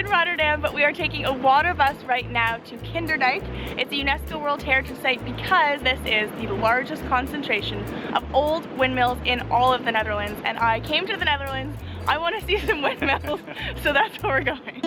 in Rotterdam, but we are taking a water bus right now to Kinderdijk. It's a UNESCO World Heritage Site because this is the largest concentration of old windmills in all of the Netherlands. And I came to the Netherlands, I want to see some windmills, so that's where we're going.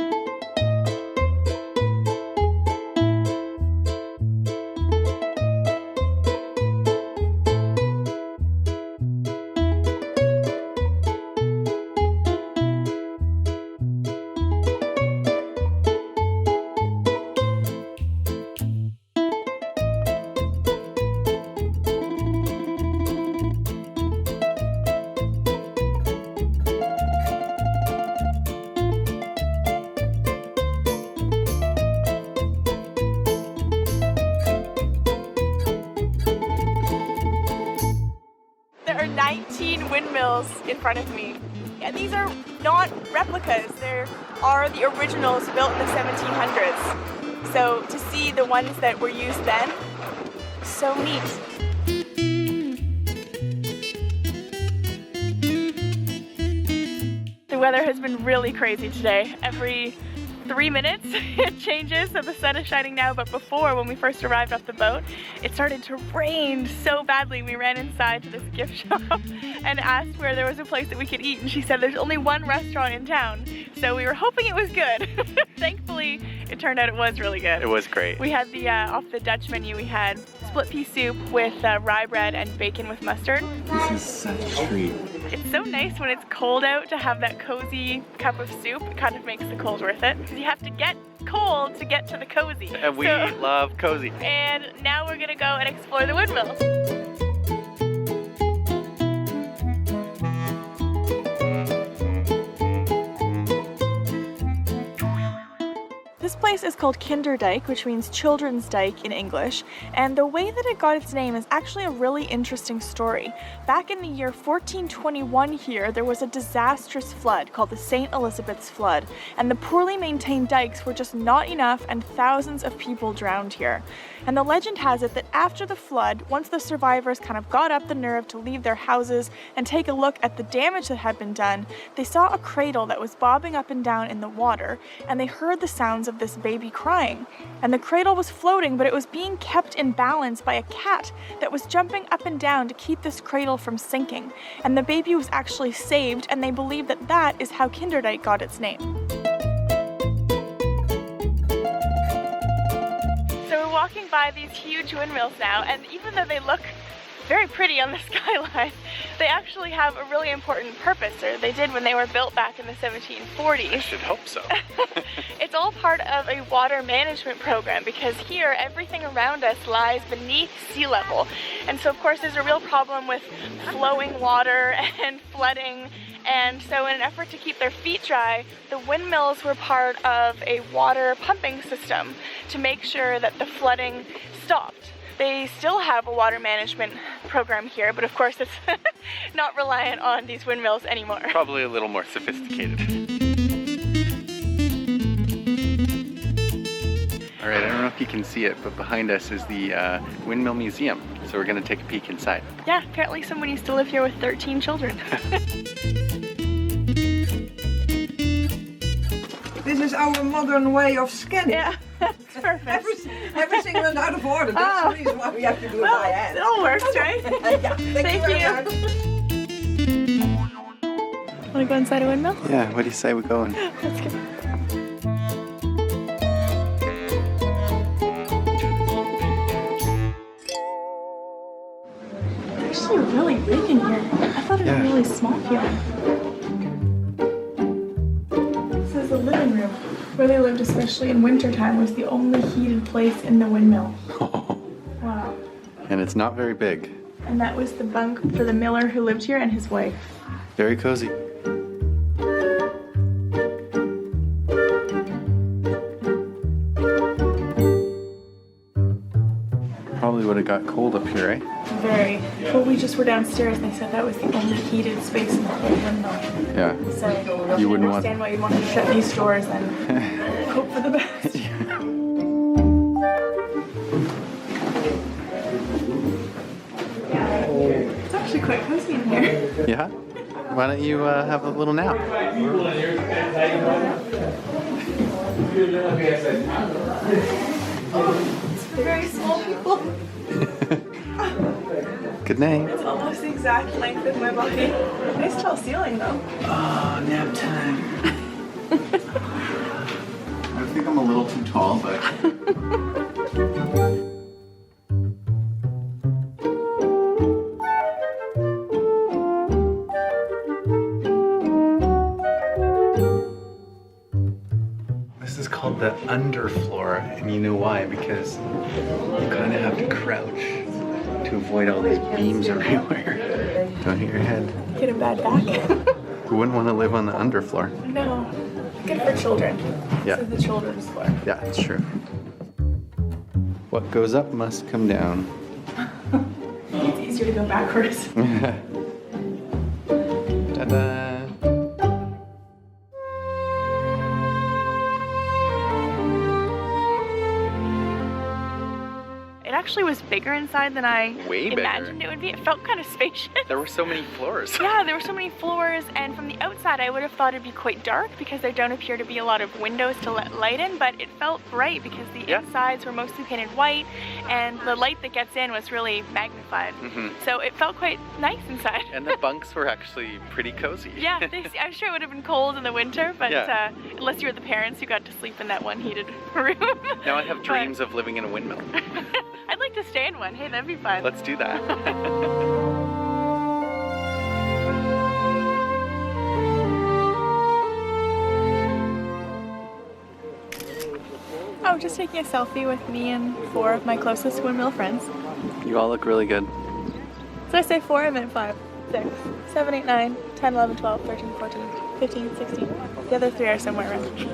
There are 19 windmills in front of me, and these are not replicas. There are the originals built in the 1700s. So to see the ones that were used then, so neat. The weather has been really crazy today. Every 3 minutes it changes, so the sun is shining now, but before, when we first arrived off the boat, it started to rain so badly. We ran inside to this gift shop and asked where there was a place that we could eat, and she said there's only one restaurant in town, so we were hoping it was good. Thankfully, it turned out it was really good. It was great. We had the, off the Dutch menu, we had split pea soup with rye bread and bacon with mustard. This is such a treat. It's so nice when it's cold out to have that cozy cup of soup. It kind of makes the cold worth it. Because you have to get cold to get to the cozy. And we love cozy. And now we're gonna go and explore the windmills. This place is called Kinderdijk, which means children's dike in English, and the way that it got its name is actually a really interesting story. Back in the year 1421 here, there was a disastrous flood called the St. Elizabeth's Flood, and the poorly maintained dikes were just not enough and thousands of people drowned here. And the legend has it that after the flood, once the survivors kind of got up the nerve to leave their houses and take a look at the damage that had been done, they saw a cradle that was bobbing up and down in the water, and they heard the sounds of this baby crying. And the cradle was floating, but it was being kept in balance by a cat that was jumping up and down to keep this cradle from sinking. And the baby was actually saved, and they believe that that is how Kinderdijk got its name. So we're walking by these huge windmills now, and even though they look very pretty on the skyline, they actually have a really important purpose, or they did when they were built back in the 1740s. I should hope so. It's all part of a water management program because here everything around us lies beneath sea level. And so of course there's a real problem with flowing water and flooding. And so in an effort to keep their feet dry, the windmills were part of a water pumping system to make sure that the flooding stopped. They still have a water management program here, but of course it's not reliant on these windmills anymore. Probably a little more sophisticated. All right, I don't know if you can see it, but behind us is the Windmill Museum. So we're gonna take a peek inside. Yeah, apparently someone used to live here with 13 children. This is our modern way of scanning. Yeah, that's perfect. Everything went out of order. That's the reason why we have to do it by hand. It all works, right? Yeah, thank you very much. Want to go inside a windmill? Yeah, what do you say we go in? Let's go. It's actually really big in here. I thought it was really small here. The living room, where they lived especially in wintertime, was the only heated place in the windmill. Wow. And it's not very big. And that was the bunk for the miller who lived here and his wife. Very cozy. Probably would have got cold up here, eh? Very. Well, we just were downstairs and they said that was the only heated space in the whole windmill. Yeah. So you wouldn't understand why you'd want to shut these doors and hope for the best. It's actually quite cozy in here. Yeah? Why don't you have a little nap? It's for very small people. Good night. It's almost the exact length of my body. Nice tall ceiling though. Oh, nap time. I think I'm a little too tall, but... This is called the underfloor, and you know why? Because you kind of have to crouch to avoid all these beams everywhere. Don't hit your head. Get a bad back. Who wouldn't want to live on the underfloor? No. Good for children. Yeah. This is the children's floor. Yeah, it's true. What goes up must come down. It's easier to go backwards. Ta-da! It actually was bigger inside than I Way bigger. imagined it would be. It felt kind of spacious. There were so many floors. Yeah, there were so many floors, and from the outside I would have thought it'd be quite dark because there don't appear to be a lot of windows to let light in, but it felt bright because the insides were mostly painted white and the light that gets in was really magnified. So it felt quite nice inside. And the bunks were actually pretty cozy. Yeah, I'm sure it would have been cold in the winter, but unless you were the parents who got to sleep in that one heated room. Now I have dreams of living in a windmill. I'd like to stay in one. Hey, that'd be fun. Let's do that. Oh, just taking a selfie with me and 4 of my closest windmill friends. You all look really good. Did I say 4? I meant 5, 6, 7, 8, 9, 10, 11, 12, 13, 14, 15, 16. The other 3 are somewhere around.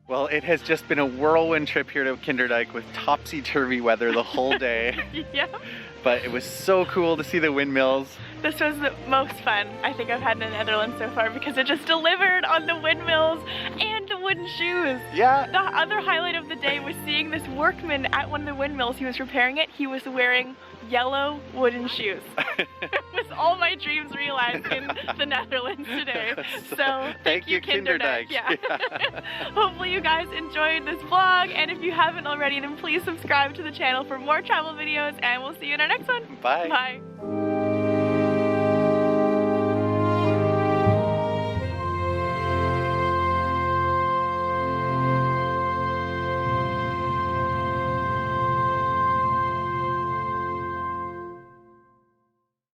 Well, it has just been a whirlwind trip here to Kinderdijk with topsy-turvy weather the whole day. Yeah. But it was so cool to see the windmills. This was the most fun I think I've had in the Netherlands so far because it just delivered on the windmills and the wooden shoes. Yeah. The other highlight of the day was seeing this workman at one of the windmills. He was repairing it. He was wearing yellow wooden shoes. It was all my dreams realized in the Netherlands today. So thank you, Kinderdijk. Yeah. Hopefully you guys enjoyed this vlog, and if you haven't already, then please subscribe to the channel for more travel videos, and we'll see you in our next one. Bye. Bye.